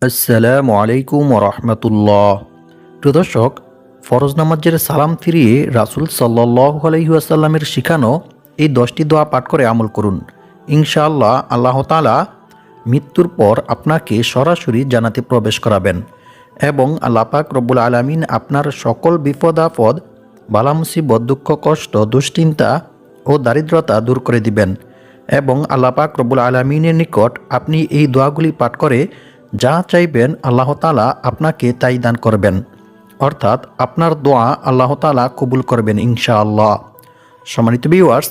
আসসালামু আলাইকুম রহমতুল্লাহ। প্রিয় দর্শক, ফরজ নামাজের সালাম ফিরিয়ে রাসূল সাল্লাল্লাহু আলাইহি ওয়াসাল্লামের শিখানো এই 10টি দোয়া পাঠ করে আমল করুন। ইনশাআল্লাহ আল্লাহ তাআলা মৃত্যুর পর আপনাকে সরাসরি জান্নাতে প্রবেশ করাবেন এবং আল্লাহ পাক রব্বুল আলামিন আপনার সকল বিপদ আপদ, বালা মুসিবত, দুঃখ কষ্ট, দুশ্চিন্তা ও দারিদ্রতা দূর করে দিবেন এবং আল্লাহ পাক রব্বুল আলামিনের নিকট আপনি এই দোয়াগুলি পাঠ করে যা চাইবেন আল্লাহ তাআলা আপনাকে তাই দান করবেন, অর্থাৎ আপনার দোয়া আল্লাহ তাআলা কবুল করবেন ইনশাআল্লাহ। সম্মানিত ভিউয়ার্স,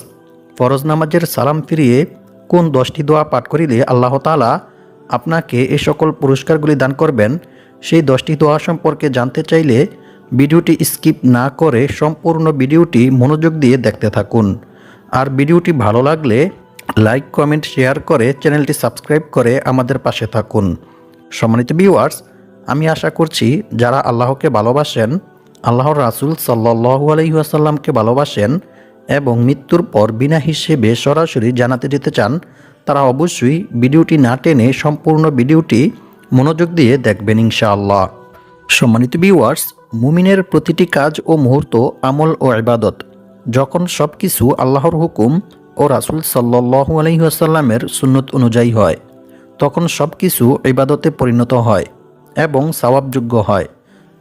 ফরজ নামাজের সালাম ফিরিয়ে কোন 10টি দোয়া পাঠ করিলে আল্লাহ তাআলা আপনাকে এই সকল পুরস্কারগুলি দান করবেন, সেই 10টি দোয়া সম্পর্কে জানতে চাইলে ভিডিওটি স্কিপ না করে সম্পূর্ণ ভিডিওটি মনোযোগ দিয়ে দেখতে থাকুন। আর ভিডিওটি ভালো লাগলে লাইক, কমেন্ট, শেয়ার করে চ্যানেলটি সাবস্ক্রাইব করে আমাদের পাশে থাকুন। সম্মানিত ভিউয়ার্স, আমি আশা করছি যারা আল্লাহকে ভালোবাসেন, আল্লাহর রাসূল সাল্লাল্লাহু আলাইহি ওয়াসাল্লামকে ভালোবাসেন এবং মৃত্যুর পর বিনা হিসেবে সরাসরি জান্নাতে যেতে চান, তারা অবশ্যই ভিডিওটি না টেনে সম্পূর্ণ ভিডিওটি মনোযোগ দিয়ে দেখবেন ইনশাআল্লাহ। সম্মানিত ভিউয়ার্স, মুমিনের প্রতিটি কাজ ও মুহূর্ত আমল ও ইবাদত। যখন সব কিছু আল্লাহর হুকুম ও রাসূল সাল্লাল্লাহু আলাইহি ওয়াসাল্লামের সুন্নত অনুযায়ী হয়, তখন সব কিছু ইবাদতে পরিণত হয় এবং সওয়াবযোগ্য হয়।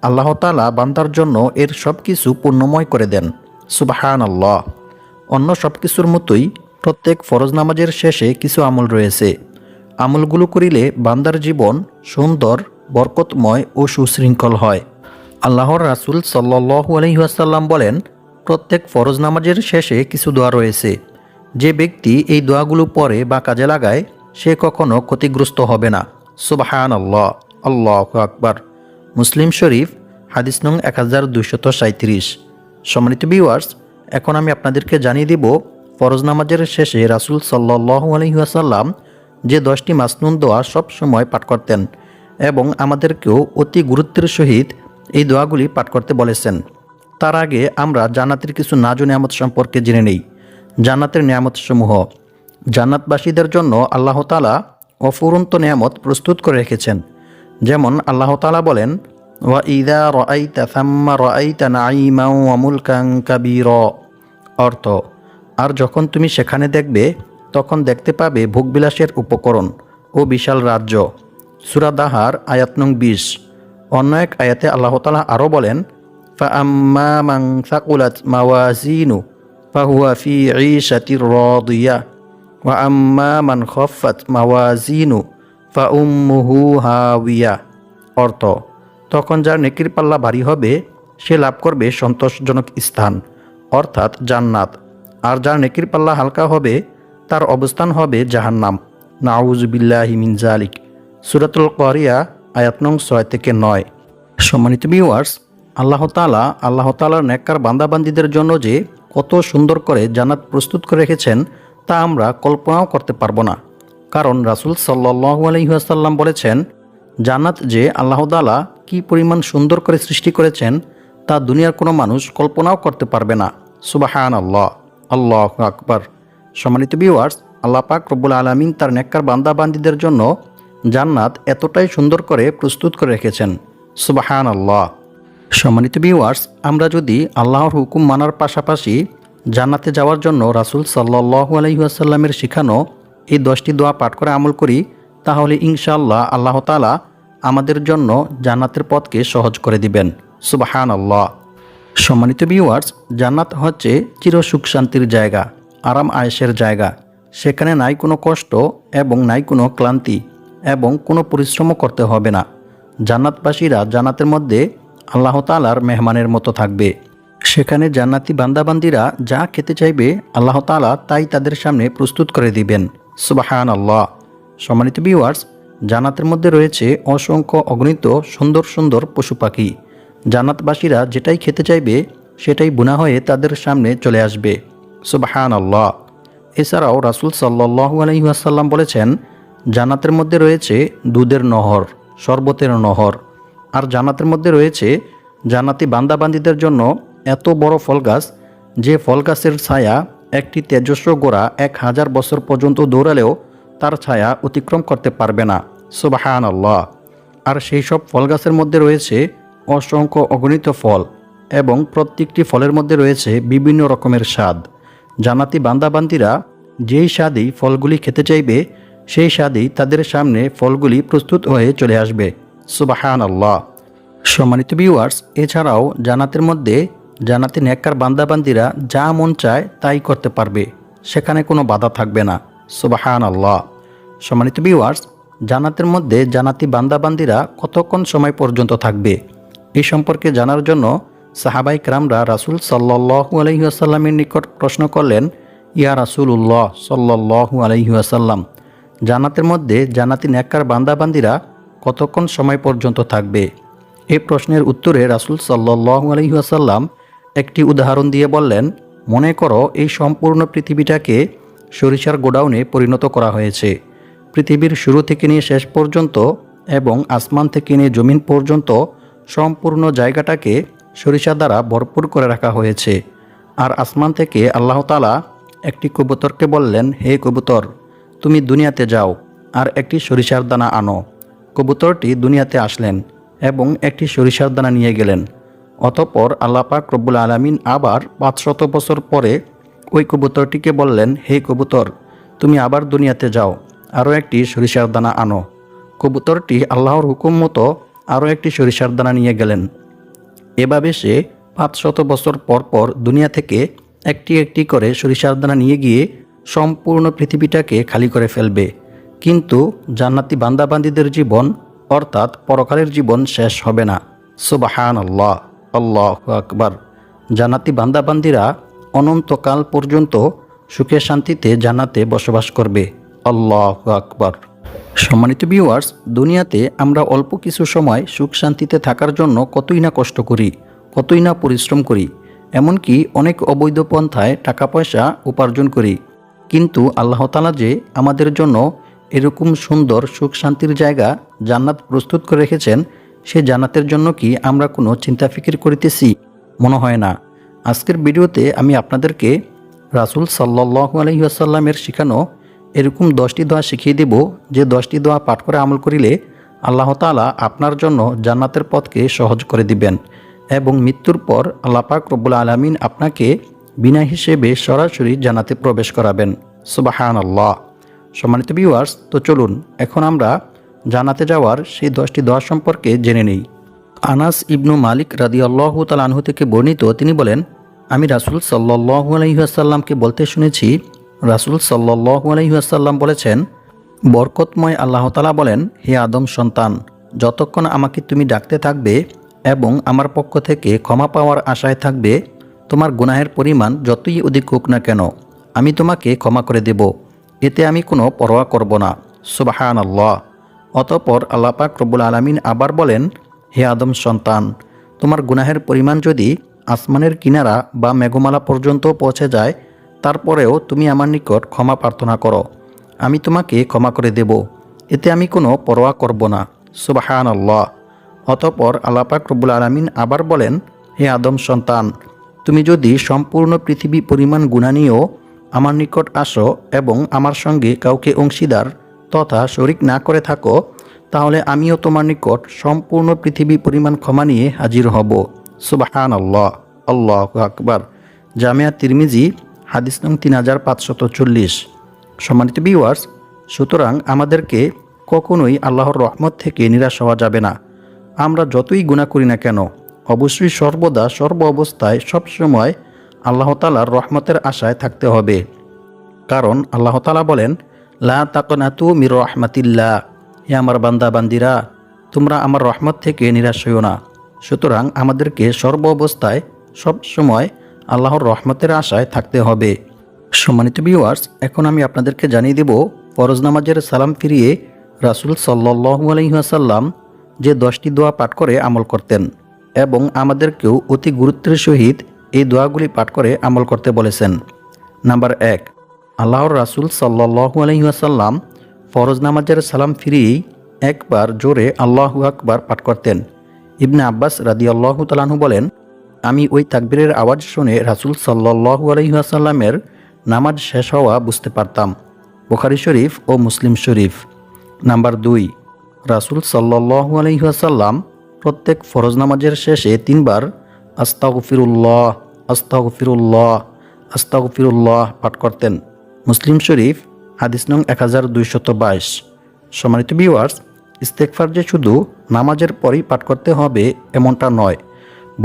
আল্লাহ তাআলা বান্দার জন্য এর সব কিছু পূর্ণময় করে দেন। সুবহানাল্লাহ। অন্য সব কিছুর মতোই প্রত্যেক ফরজ নামাজের শেষে কিছু আমল রয়েছে। আমলগুলো করিলে বান্দার জীবন সুন্দর, বরকতময় ও সুশৃঙ্খল হয়। আল্লাহর রাসূল সাল্লাল্লাহু আলাইহি ওয়াসাল্লাম বলেন, প্রত্যেক ফরজ নামাজের শেষে কিছু দোয়া রয়েছে। যে ব্যক্তি এই দোয়াগুলো পড়ে বা কাজে লাগায়, সে কখনো ক্ষতিগ্রস্ত হবে না। সুবহানাল্লাহ, আল্লাহু আকবার। মুসলিম শরীফ, হাদিস নং 1237। সম্মানিত ভিউয়ার্স, এখন আমি আপনাদেরকে জানিয়ে দিব ফরজ নামাজের শেষে রাসূল সাল্লাল্লাহু আলাইহি ওয়াসাল্লাম যে 10টি মাসনুন দোয়া সব সময় পাঠ করতেন এবং আমাদেরকেও অতি গুরুত্বের সহিত এই দোয়াগুলি পাঠ করতে বলেছেন। তার আগে আমরা জান্নাতের কিছু নাজু নিয়ামত সম্পর্কে জেনে নেই। জান্নাতের নিয়ামতসমূহ। জান্নাতবাসীদের জন্য আল্লাহ তাআলা অফুরন্ত নিয়ামত প্রস্তুত করে রেখেছেন। যেমন আল্লাহ তাআলা বলেন, ওয়া ইযা রাআইতা সাম্মা রাআইতা নাঈমান ওয়া মুলকান কাবীরা। অর্থ, আর যখন তুমি সেখানে দেখবে, তখন দেখতে পাবে ভোগবিলাসের উপকরণ ও বিশাল রাজ্য। সূরা দাহার, আয়াত নং 20। অন্য এক আয়াতে আল্লাহ তাআলা আরও বলেন, ফাআম্মা মান সাকুলাত মাওয়াজিনু ফাহুয়া ফি ঈশাতির রাদিয়াহ ওয়া আম্মা মান খাফফাত মাওয়াজিনু ফাউম্মুহু হাওিয়া। অর্থ, তখন যার নেকির পাল্লা ভারী হবে, সে লাভ করবে সন্তোষজনক স্থান, অর্থাৎ জান্নাত। আর যার নেকির পাল্লা হালকা হবে, তার অবস্থান হবে জাহান্নাম। নাউযু বিল্লাহি মিন যালিক। সূরাতুল কারিয়া, আয়াত নং 6 থেকে 9। সম্মানিত ভিউয়ার্স, আল্লাহ তাআলার নেককার বান্দাবান্দীদের জন্য যে কত সুন্দর করে জান্নাত প্রস্তুত করে রেখেছেন, তা আমরা কল্পনাও করতে পারবো না। কারণ রাসূল সাল্লাল্লাহু আলাইহি ওয়াসাল্লাম বলেছেন, জান্নাত যে আল্লাহ তাআলা কি পরিমাণ সুন্দর করে সৃষ্টি করেছেন, তা দুনিয়ার কোনো মানুষ কল্পনাও করতে পারবে না। সুবহানাল্লাহ, আল্লাহু আকবার। সম্মানিত ভিউয়ার্স, আল্লাহ পাক রব্বুল আলামিন তার নেককার বান্দাবান্দীদের জন্য জান্নাত এতটাই সুন্দর করে প্রস্তুত করে রেখেছেন। সুবহানাল্লাহ। সম্মানিত ভিউয়ার্স, আমরা যদি আল্লাহর হুকুম মানার পাশাপাশি জান্নাতে যাওয়ার জন্য রাসূল সাল্লাল্লাহু আলাইহি ওয়াসাল্লামের শিখানো এই 10টি দোয়া পাঠ করে আমল করি, তাহলে ইনশাআল্লাহ আল্লাহ তাআলা আমাদের জন্য জান্নাতের পথকে সহজ করে দিবেন। সুবহানাল্লাহ। সম্মানিত ভিউয়ার্স, জান্নাত হচ্ছে চির সুখ শান্তির জায়গা, আরাম আয়েশের জায়গা। সেখানে নাই কোনো কষ্ট এবং নাই কোনো ক্লান্তি এবং কোনো পরিশ্রমও করতে হবে না। জান্নাতবাসীরা জান্নাতের মধ্যে আল্লাহ তাআলার মেহমানের মতো থাকবে। সেখানে জান্নাতি বান্দাবান্দিরা যা খেতে চাইবে, আল্লাহ তাআলা তাই তাদের সামনে প্রস্তুত করে দিবেন। সুবহানাল্লাহ। সম্মানিত ভিউয়ার্স, জান্নাতের মধ্যে রয়েছে অসংখ্য অগণিত সুন্দর সুন্দর পশু পাখি। জান্নাতবাসীরা যেটাই খেতে চাইবে, সেটাই বুনা হয়ে তাদের সামনে চলে আসবে। সুবহানাল্লাহ। এছাড়াও রাসূল সাল্লাল্লাহু আলাইহি ওয়াসাল্লাম বলেছেন, জান্নাতের মধ্যে রয়েছে দুধের নহর, শরবতের নহর। আর জান্নাতের মধ্যে রয়েছে জান্নাতি বান্দাবান্দীদের জন্য এত বড় ফল গাছ, যে ফল গাছের ছায়া একটি তেজস্ব গোরা 1000 বছর পর্যন্ত দৌড়ালেও তার ছায়া অতিক্রম করতে পারবে না। সুবহানাল্লাহ। আর সেই সব ফল গাছের মধ্যে রয়েছে অসংখ্য অগণিত ফল এবং প্রত্যেকটি ফলের মধ্যে রয়েছে বিভিন্ন রকমের স্বাদ। জান্নাতি বান্দাবান্দিরা যেই স্বাদেই ফলগুলি খেতে চাইবে সেই স্বাদেই তাদের সামনে ফলগুলি প্রস্তুত হয়ে চলে আসবে। সুবহানাল্লাহ। সম্মানিত ভিউয়ার্স, এছাড়াও জান্নাতের মধ্যে জান্নাতি নেককার বান্দাবান্দিরা যা মন চায় তাই করতে পারবে, সেখানে কোনো বাধা থাকবে না। সুবহানাল্লাহ। সম্মানিত ভিউয়ার্স, জান্নাতের মধ্যে জান্নাতি বান্দাবান্দিরা কতক্ষণ সময় পর্যন্ত থাকবে এই সম্পর্কে জানার জন্য সাহাবাই কেরামরা রাসূল সাল্লাল্লাহু আলাইহি ওয়াসাল্লামের নিকট প্রশ্ন করলেন, ইয়া রাসূলুল্লাহ সাল্লাল্লাহু আলাইহি ওয়াসাল্লাম, জান্নাতের মধ্যে জান্নাতি নেককার বান্দাবান্দিরা কতক্ষণ সময় পর্যন্ত থাকবে? এই প্রশ্নের উত্তরে রাসূল সাল্লাল্লাহু আলাইহি ওয়াসাল্লাম একটি উদাহরণ দিয়ে বললেন, মনে করো এই সম্পূর্ণ পৃথিবীটাকে সরিষার গোডাউনে পরিণত করা হয়েছে। পৃথিবীর শুরু থেকে নিয়ে শেষ পর্যন্ত এবং আসমান থেকে নিয়ে জমিন পর্যন্ত সম্পূর্ণ জায়গাটাকে সরিষা দ্বারা ভরপুর করে রাখা হয়েছে। আর আসমান থেকে আল্লাহ তাআলা একটি কবুতরকে বললেন, হে কবুতর, তুমি দুনিয়াতে যাও আর একটি সরিষার দানা আনো। কবুতরটি দুনিয়াতে আসলেন এবং একটি সরিষার দানা নিয়ে গেলেন। অতঃপর আল্লাহ পাক রব্বুল আলামিন আবার 500 বছর পরে ওই কবুতরটিকে বললেন, হে কবুতর, তুমি আবার দুনিয়াতে যাও, আরও একটি সরিষার দানা আনো। কবুতরটি আল্লাহর হুকুম মতো আরও একটি সরিষার দানা নিয়ে গেলেন। এভাবে সে 500 বছর পর পর দুনিয়া থেকে একটি একটি করে সরিষার দানা নিয়ে গিয়ে সম্পূর্ণ পৃথিবীটাকে খালি করে ফেলবে। কিন্তু জান্নাতি বান্দাবান্দীদের জীবন অর্থাৎ পরকালের জীবন শেষ হবে না। সুবহানাল্লাহ, আল্লাহু আকবার। জান্নাতি বান্দাবান্দীরা অনন্তকাল পর্যন্ত সুখে শান্তিতে জান্নাতে বসবাস করবে। আল্লাহু আকবার। সম্মানিত ভিউয়ার্স, দুনিয়াতে আমরা অল্প কিছু সময় সুখ শান্তিতে থাকার জন্য কতই না কষ্ট করি, কতই না পরিশ্রম করি, এমনকি অনেক অবৈধ পন্থায় টাকা পয়সা উপার্জন করি। কিন্তু আল্লাহ তাআলা যে আমাদের জন্য এরকম সুন্দর সুখ শান্তির জায়গা জান্নাত প্রস্তুত করে রেখেছেন, সে জান্নাতের জন্য কি আমরা কোনো চিন্তা ফিকির করিতেছি? মনে হয় না। আজকের ভিডিওতে আমি আপনাদেরকে রাসূল সাল্লাল্লাহু আলাইহি ওয়াসাল্লামের শিখানো এরকম 10টি দোয়া শিখিয়ে দেব, যে 10টি দোয়া পাঠ করে আমল করিলে আল্লাহ তাআলা আপনার জন্য জান্নাতের পথকে সহজ করে দিবেন এবং মৃত্যুর পর আল্লাহ পাক রব্বুল আলামিন আপনাকে বিনা হিসেবে সরাসরি জান্নাতে প্রবেশ করাবেন। সুবহানাল্লাহ। সম্মানিত ভিউয়ার্স, তো চলুন এখন আমরা জান্নাতে যাওয়ার সেই 10টি দোয়া সম্পর্কে জেনে নেই। আনাস ইবনু মালিক রাদিয়াল্লাহু তাআলা আনহু থেকে বর্ণিত, তিনি বলেন, আমি রাসূল সাল্লাল্লাহু আলাইহি ওয়াসাল্লামকে বলতে শুনেছি, রাসূল সাল্লাল্লাহু আলাইহি ওয়াসাল্লাম বলেছেন, বরকতময় আল্লাহ তাআলা বলেন, হে আদম সন্তান, যতক্ষণ আমাকে তুমি ডাকতে থাকবে এবং আমার পক্ষ থেকে ক্ষমা পাওয়ার আশায় থাকবে, তোমার গুনাহের পরিমাণ যতই অধিক হোক না কেন আমি তোমাকে ক্ষমা করে দেব, এতে আমি কোনো পরোয়া করব না। সুবহানাল্লাহ। অতঃপর আল্লাহ পাক রব্বুল আলামিন আবার বলেন, হে আদম সন্তান, তোমার গুনাহের পরিমাণ যদি আসমানের কিনারা বা মেঘমালা পর্যন্ত পৌঁছে যায়, তারপরেও তুমি আমার নিকট ক্ষমা প্রার্থনা করো, আমি তোমাকে ক্ষমা করে দেব, এতে আমি কোনো পরোয়া করব না। সুবহানাল্লাহ। অতঃপর আল্লাহ পাক রব্বুল আলামিন আবার বলেন, হে আদম সন্তান, তুমি যদি সম্পূর্ণ পৃথিবী পরিমাণ গুনাহ নিয়েও আমার নিকট আসো এবং আমার সঙ্গে কাউকে অংশীদার তথা শরিক না করে থাকো, তাহলে আমিও তোমার নিকট সম্পূর্ণ পৃথিবী পরিমাণ ক্ষমা নিয়ে হাজির হব। সুবহানাল্লাহ, আল্লাহু আকবার। জামিয়া তিরমিজি, হাদিস নং 3540। সম্মানিত ভিউয়ার্স, সুতরাং আমাদেরকে কখনোই আল্লাহর রহমত থেকে নিরাশ হওয়া যাবে না। আমরা যতই গুনাহ করি না কেন, অবশ্যই সর্বদা সর্ব অবস্থায় সবসময় আল্লাহ তাআলার রহমতের আশায় থাকতে হবে। কারণ আল্লাহ তাআলা বলেন, লা তাকনাতু মির রাহমাতিল্লাহ, হে আমার বান্দা বান্দিরা, তোমরা আমার রহমত থেকে নিরাশ হইও না। সুতরাং আমাদেরকে সর্ব অবস্থায় সবসময় আল্লাহর রহমতের আশায় থাকতে হবে। সম্মানিত ভিউয়ার্স, এখন আমি আপনাদেরকে জানিয়ে দেব ফরজ নামাজের সালাম ফিরিয়ে রাসূল সাল্লাল্লাহু আলাইহি ওয়াসাল্লাম যে 10টি দোয়া পাঠ করে আমল করতেন এবং আমাদেরকেও অতি গুরুত্বের সহিত এই দোয়াগুলি পাঠ করে আমল করতে বলেছেন। নাম্বার 1, আল্লাহর রাসূল সাল্লাল্লাহু আলাইহি ওয়াসাল্লাম ফরজ নামাজের সালাম ফিরিয়েই একবার জোরে আল্লাহু আকবার পাঠ করতেন। ইবনে আব্বাস রাদিয়াল্লাহু তাআলা আনহু বলেন, আমি ওই তাকবীরের আওয়াজ শুনে রাসূল সাল্লাল্লাহু আলাইহি ওয়াসাল্লামের নামাজ শেষ হওয়া বুঝতে পারতাম। বুখারী শরীফ ও মুসলিম শরীফ। নাম্বার 2, রাসূল সাল্লাল্লাহু আলাইহি ওয়াসাল্লাম প্রত্যেক ফরজ নামাজের শেষে 3 বার আস্তাগফিরুল্লাহ আস্তাগফিরুল্লাহ আস্তাগফিরুল্লাহ পাঠ করতেন। মুসলিম শরীফ হাদিস নং 1222। সম্মানিত ভিউয়ার্স, ইস্তেগফার যে শুধু নামাজের পরই পাঠ করতে হবে এমনটা নয়,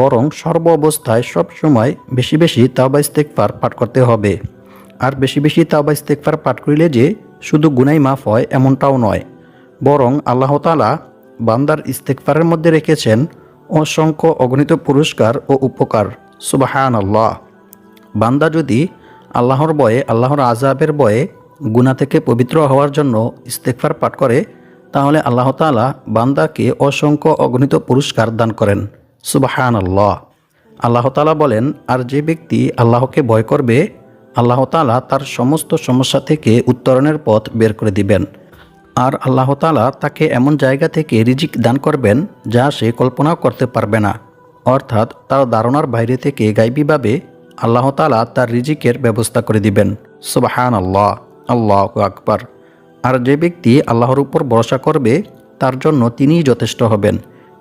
বরং সর্ব অবস্থায় সব সময় বেশি বেশি তাওবা ইস্তেগফার পাঠ করতে হবে। আর বেশি বেশি তাওবা ইস্তেগফার পাঠ করিলে যে শুধু গুনাহ মাফ হয় এমনটাও নয়, বরং আল্লাহ তাআলা বান্দার ইস্তেগফারের মধ্যে রেখেছেন অসংখ্য অগণিত পুরস্কার ও উপকার। সুবহানাল্লাহ। বান্দা যদি আল্লাহর ভয়ে, আল্লাহর আযাবের ভয়ে গুনাহ থেকে পবিত্র হওয়ার জন্য ইস্তেগফার পাঠ করে, তাহলে আল্লাহ তাআলা বান্দাকে অসংখ্য অগণিত পুরস্কার দান করেন। সুবহানাল্লাহ। আল্লাহ তাআলা বলেন, আর যে ব্যক্তি আল্লাহকে ভয় করবে, আল্লাহ তাআলা তার সমস্ত সমস্যা থেকে উত্তরণের পথ বের করে দিবেন। আর আল্লাহ তাআলা তাকে এমন জায়গা থেকে রিজিক দান করবেন যা সে কল্পনাও করতে পারবে না। অর্থাৎ তার ধারণার বাইরে থেকে গায়বীভাবে আল্লাহ তাআলা তার রিজিকের ব্যবস্থা করে দিবেন। সুবহানাল্লাহ, আল্লাহু আকবার। আর যে ব্যক্তি আল্লাহর উপর ভরসা করবে, তার জন্য তিনিই যথেষ্ট হবেন।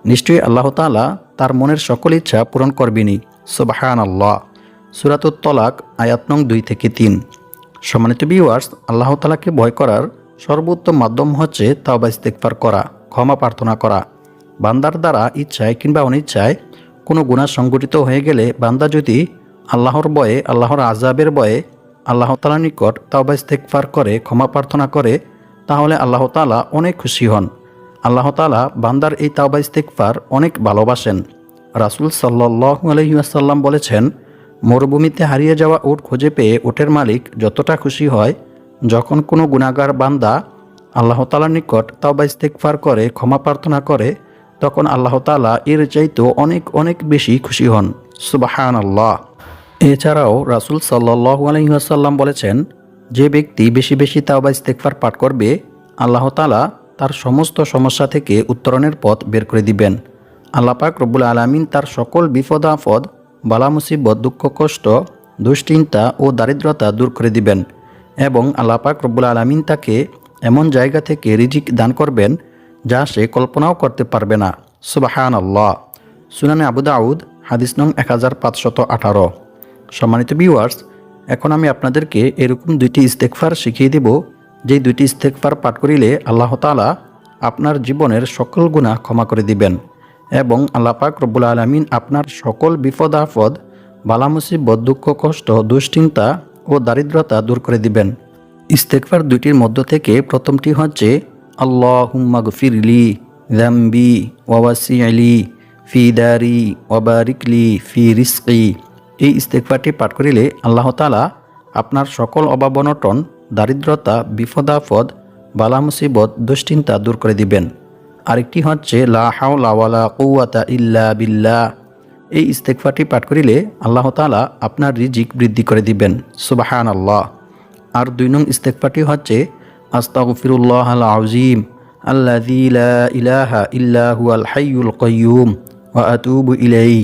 নিশ্চয়ই আল্লাহ তাআলা তার মনের সকল ইচ্ছা পূরণ করবেনই। সুবহানাল্লাহ। সূরাতুত তলাক আয়াত নং 2-3। সম্মানিত ভিউয়ার্স, আল্লাহ তাআলাকে ভয় করার সর্বোত্তম মাধ্যম হচ্ছে তাওবা ইস্তেগফার করা, ক্ষমা প্রার্থনা করা। বান্দার দ্বারা ইচ্ছায় কিংবা অনিচ্ছায় কোনো গুনাহ সংঘটিত হয়ে গেলে বান্দা যদি আল্লাহর ভয়ে, আল্লাহর আযাবের ভয়ে আল্লাহ তাআলার নিকট তাওবা ইস্তেগফার করে, ক্ষমা প্রার্থনা করে, তাহলে আল্লাহ তাআলা অনেক খুশি হন। আল্লাহ তাআলা বান্দার এই তাওবা ইস্তেগফার অনেক ভালোবাসেন। রাসূল সাল্লাল্লাহু আলাইহি ওয়াসাল্লাম বলেছেন, মরুভূমিতে হারিয়ে যাওয়া উট খুঁজে পেয়ে উটের মালিক যতটা খুশি হয়, যখন কোনো গুনাহগার বান্দা আল্লাহ তাআলার নিকট তাওবা ইস্তেগফার করে, ক্ষমা প্রার্থনা করে, তখন আল্লাহ তাআলা এর চাইতেও অনেক অনেক বেশি খুশি হন। সুবহানাল্লাহ। এছাড়াও রাসূল সাল্লাল্লাহু আলাইহি ওয়াসাল্লাম বলেছেন, যে ব্যক্তি বেশি বেশি তাওবা ইস্তেগফার পাঠ করবে, আল্লাহ তাআলা তার সমস্ত সমস্যা থেকে উত্তরণের পথ বের করে দিবেন। আল্লাহ পাক রব্বুল আলামিন তার সকল বিপদ আপদ, বালা মুসিবত, দুঃখ কষ্ট, দুশ্চিন্তা ও দারিদ্রতা দূর করে দিবেন এবং আল্লাহ পাক রব্বুল আলামিন তাকে এমন জায়গা থেকে রিজিক দান করবেন যা সে কল্পনাও করতে পারবে না। সুবহানাল্লাহ। সুনানে আবু দাউদ হাদিস নং 1518। সম্মানিত ভিউয়ার্স, এখন আমি আপনাদেরকে এরকম 2টি ইস্তেগফার শিখিয়ে দেব, যেই 2টি ইস্তেগফার পাঠ করিলে আল্লাহ তাআলা আপনার জীবনের সকল গুনাহ ক্ষমা করে দিবেন এবং আল্লাহ পাক রব্বুল আলামিন আপনার সকল বিপদ আপদ, বালা মুসিবত, দুঃখ কষ্ট, দুশ্চিন্তা ও দারিদ্রতা দূর করে দিবেন। ইস্তেগফার 2টির মধ্য থেকে প্রথমটি হচ্ছে আল্লাহুম্মা গফিরলি যামবি ওয়া ওয়াসি'লি ফি দারি ওয়া বারিকলি ফি রিজকি। এই ইস্তেগফারটি পাঠ করিলে আল্লাহ তাআলা আপনার সকল অভাব অনটন, দারিদ্রতা, বিপদ আপদ, বালা মুসিবত, দুশ্চিন্তা দূর করে দিবেন। আরেকটি হচ্ছে লা হাওলা ওয়ালা কুওয়াতা ইল্লা বিল্লাহ। এই ইস্তেগফারটি পাঠ করিলে আল্লাহ তাআলা আপনার রিজিক বৃদ্ধি করে দিবেন। সুবহানাল্লাহ। আর 2 নং ইস্তেগফারটি হচ্ছে আস্তাগফিরুল্লাহাল আযীম আল্লাযী লা ইলাহা ইল্লা হুয়াল হাইয়ুল কাইয়্যুম ওয়া আতুবু ইলাইহি।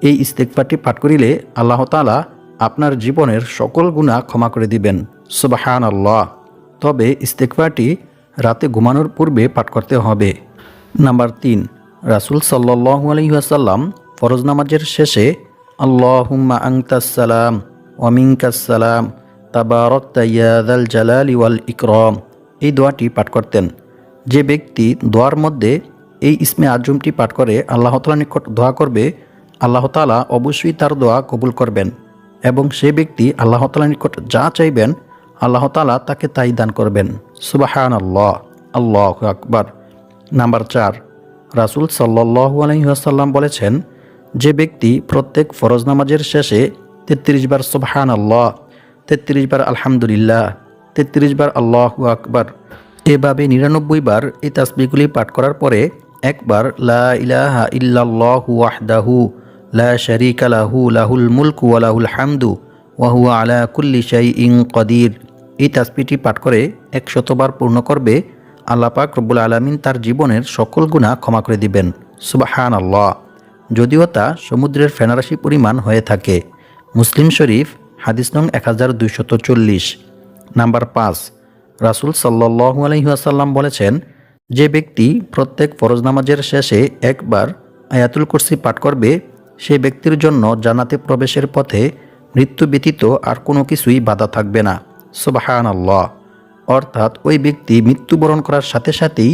এই ইস্তেগফারটি পাঠ করিলে আল্লাহ তাআলা আপনার জীবনের সকল গুনাহ ক্ষমা করে দিবেন। সুবহানাল্লাহ। তবে ইস্তেগফারটি রাতে ঘুমানোর পূর্বে পাঠ করতে হবে। নাম্বার 3, রাসূল সাল্লাল্লাহু আলাইহি ওয়াসাল্লাম ফরজ নামাজের শেষে আল্লাহুম্মা আনতাস সালাম ওয়া মিনকাস সালাম তাবারাকতা ইয়া যাল জালালি ওয়াল ইকরাম, এই দোয়াটি পাঠ করতেন। যে ব্যক্তি দোয়ার মধ্যে এই ইসমে আজমটি পাঠ করে আল্লাহ তাআলার নিকট দোয়া করবে, আল্লাহ তাআলা অবশ্যই তার দোয়া কবুল করবেন এবং সে ব্যক্তি আল্লাহ তাআলার নিকট যা চাইবেন আল্লাহ তাআলা তাকে তাই দান করবেন। সুবহানাল্লাহ, আল্লাহু আকবার। নাম্বার 4, রাসূল সাল্লাল্লাহু আলাইহি ওয়াসাল্লাম বলেছেন, যে ব্যক্তি প্রত্যেক ফরজ নামাজের শেষে 33 বার সুবহানাল্লাহ, 33 বার আলহামদুলিল্লাহ, 33 বার আল্লাহু আকবার, এভাবে 99 বার এই তাসবিহগুলি পাঠ করার পরে একবার লা ইলাহা ইল্লাল্লাহু ওয়াহদাহু লা শারীকা লাহু লাহুল মুলকু ওয়া লাহুল হামদু ওয়া হুয়া আলা কুল্লি শাইইন কাদির, এই তাসবিহটি পাঠ করে 100 বার পূর্ণ করবে, আল্লাহ পাক রব্বুল আলামিন তার জীবনের সকল গুনাহ ক্ষমা করে দিবেন। সুবহানাল্লাহ। যদিও তা সমুদ্রের ফেনারাশি পরিমাণ হয়ে থাকে। মুসলিম শরীফ হাদিস নং 1240। নাম্বার 5, রাসূল সাল্লাল্লাহু আলাইহি ওয়াসাল্লাম বলেছেন, যে ব্যক্তি প্রত্যেক ফরজ নামাজের শেষে একবার আয়াতুল কুরসি পাঠ করবে সেই ব্যক্তির জন্য জান্নাতে প্রবেশের পথে মৃত্যু ব্যতীত আর কোনো কিছুই বাধা থাকবে না। সুবহানাল্লাহ। অর্থাৎ ওই ব্যক্তি মৃত্যুবরণ করার সাথে সাথেই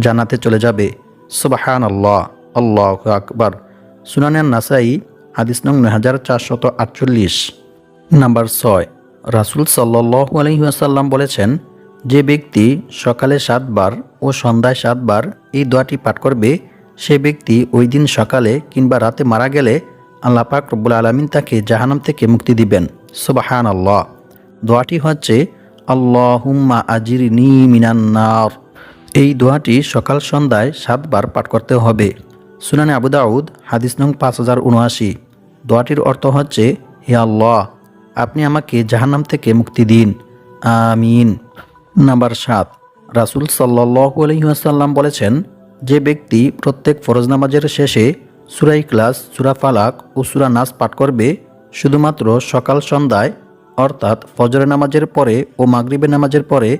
জান্নাতে চলে যাবে। সুবহানাল্লাহ, আল্লাহু আকবার। সুনানে নাসাই, হাদিস নং 9448। নাম্বার 6, রাসূল সাল্লাল্লাহু আলাইহি ওয়াসাল্লাম বলেছেন, যে ব্যক্তি সকালে 7 বার ও সন্ধ্যায় 7 বার এই দোয়াটি পাঠ করবে সে ব্যক্তি ওই দিন সকালে কিংবা রাতে মারা গেলে আল্লাহ পাক রব্বুল আলামিন তাকে জাহান্নাম থেকে মুক্তি দিবেন। সুবহানাল্লাহ। দোয়াটি হচ্ছে আল্লাহুম্মা আজিরনি মিনান নার। এই দোয়াটি সকাল সন্ধ্যায় 7 বার পাঠ করতে হবে। সুনানে আবু দাউদ, হাদিস নং 5079। দোয়াটির অর্থ হচ্ছে, হে আল্লাহ, আপনি আমাকে জাহান্নাম থেকে মুক্তি দিন, আমিন। নাম্বার 7, রাসূল সাল্লাল্লাহু আলাইহি ওয়াসাল্লাম বলেছেন, যে ব্যক্তি প্রত্যেক ফরজ নামাজের শেষে সূরা ইখলাস, সূরা ফালাক ও সূরা নাস পাঠ করবে শুধুমাত্র সকাল সন্ধ্যায়, অর্থাৎ ফজরের নামাজের পরে ও মাগরিবের নামাজের পরে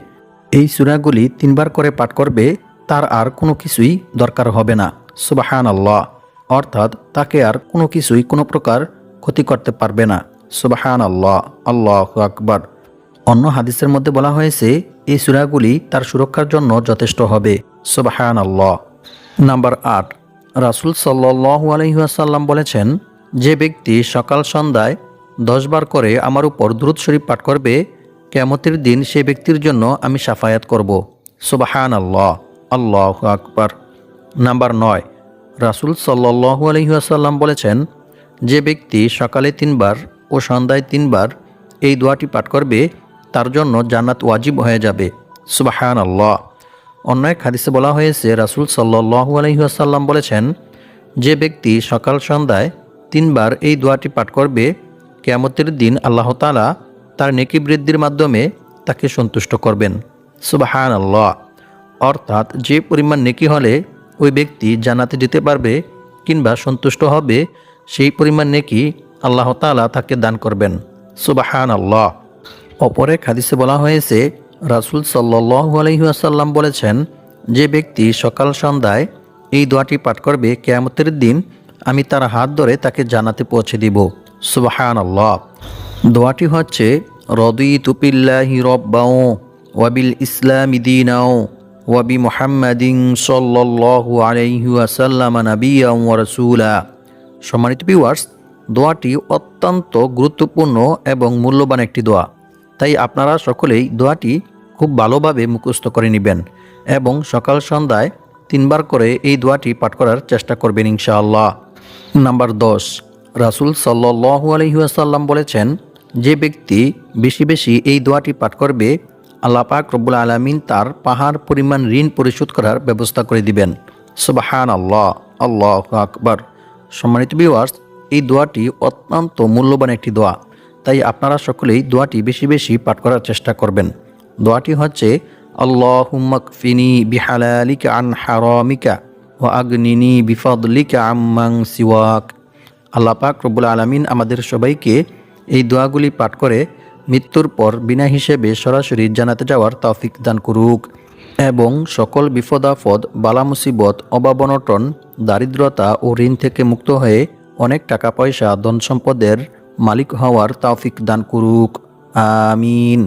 এই সূরাগুলি 3 বার করে পাঠ করবে, তার আর কোনো কিছুই দরকার হবে না। সুবহানাল্লাহ। অর্থাৎ তাকে আর কোনো কিছুই কোনো প্রকার ক্ষতি করতে পারবে না। সুবহানাল্লাহ, আল্লাহু আকবার। অন্য হাদিসের মধ্যে বলা হয়েছে এই সূরাগুলি তার সুরক্ষার জন্য যথেষ্ট হবে। সুবহানাল্লাহ। নাম্বার 8, রাসূল সাল্লাল্লাহু আলাইহি ওয়াসাল্লাম বলেছেন, যে ব্যক্তি সকাল সন্ধ্যায় 10 বার করে আমার উপর দুরূদ শরীফ পাঠ করবে কিয়ামতের দিন সে ব্যক্তির জন্য আমি শাফায়াত করব। সুবহানাল্লাহ, আল্লাহু আকবার। নাম্বার 9, রাসূল সাল্লাল্লাহু আলাইহি ওয়াসাল্লাম বলেছেন, যে ব্যক্তি সকালে 3 বার ও সন্ধ্যায় 3 বার এই দোয়াটি পাঠ করবে তার জন্য জান্নাত ওয়াজিব হয়ে যাবে। সুবহানাল্লাহ। অন্য এক হাদিসে বলা হয়েছে রাসূল সাল্লাল্লাহু আলাইহি ওয়াসাল্লাম বলেছেন, যে ব্যক্তি সকাল সন্ধ্যায় 3 বার এই দোয়াটি পাঠ করবে কিয়ামতের দিন আল্লাহ তাআলা তার নেকি বৃদ্ধির মাধ্যমে তাকে সন্তুষ্ট করবেন। সুবহানাল্লাহ। অর্থাৎ যে পরিমাণ নেকি হলে ওই ব্যক্তি জান্নাতে যেতে পারবে কিংবা সন্তুষ্ট হবে সেই পরিমাণ নেকি আল্লাহ তাআলা তাকে দান করবেন। সুবহানাল্লাহ। অপর এক হাদিসে বলা হয়েছে রাসূল সাল্লাল্লাহু আলাইহি ওয়াসাল্লাম বলেছেন, যে ব্যক্তি সকাল সন্ধ্যায় এই দোয়াটি পাঠ করবে কিয়ামতের দিন আমি তার হাত ধরে তাকে জান্নাতে পৌঁছে দিব। সুবহানাল্লাহ। দোয়াটি হচ্ছে, রাদিতু বিল্লাহি রাব্বাও ওয়া বিল ইসলামি দীনাও ওয়া বি মুহাম্মাদিন সাল্লাল্লাহু আলাইহি ওয়াসাল্লাম নাবিয়্যান ওয়া রাসূলা। সম্মানিত ভিউয়ার্স, দোয়াটি অত্যন্ত গুরুত্বপূর্ণ এবং মূল্যবান একটি দোয়া, তাই আপনারা সকলেই দোয়াটি খুব ভালোভাবে মুখস্থ করে নেবেন এবং সকাল সন্ধ্যায় 3 বার করে এই দোয়াটি পাঠ করার চেষ্টা করবেন ইনশাআল্লাহ। নাম্বার 10, রাসূল সাল্লাল্লাহু আলাইহি ওয়াসাল্লাম বলেছেন, যে ব্যক্তি বেশি বেশি এই দোয়াটি পাঠ করবে আল্লাহ পাক রব্বুল আলামিন তার পাহাড় পরিমাণ ঋণ পরিশোধ করার ব্যবস্থা করে দিবেন। সুবহানাল্লাহ, আল্লাহু আকবার। সম্মানিত ভিউয়ার্স, এই দোয়াটি অত্যন্ত মূল্যবান একটি দোয়া, তাই আপনারা সকলেই দোয়াটি বেশি বেশি পাঠ করার চেষ্টা করবেন। দোয়াটি হচ্ছে, আল্লাহুম্মা কফিনি বিহালালিকা আন হারামিকা ওয়া আগনিনি বিফাদলিকা আম্মান সিওয়াক। আল্লাহ পাক রব্বুল আলামিন আমাদের সবাইকে এই দোয়াগুলি পাঠ করে মৃত্যুর পর বিনা হিসেবে সরাসরি জান্নাতে যাওয়ার তৌফিক দান করুক এবং সকল বিপদ আপদ, বালা মুসিবত, অভাব অনটন, দারিদ্রতা ও ঋণ থেকে মুক্ত হয়ে অনেক টাকা পয়সা, ধন সম্পদের মালিক হওয়ার তৌফিক দান করুক। আমিন।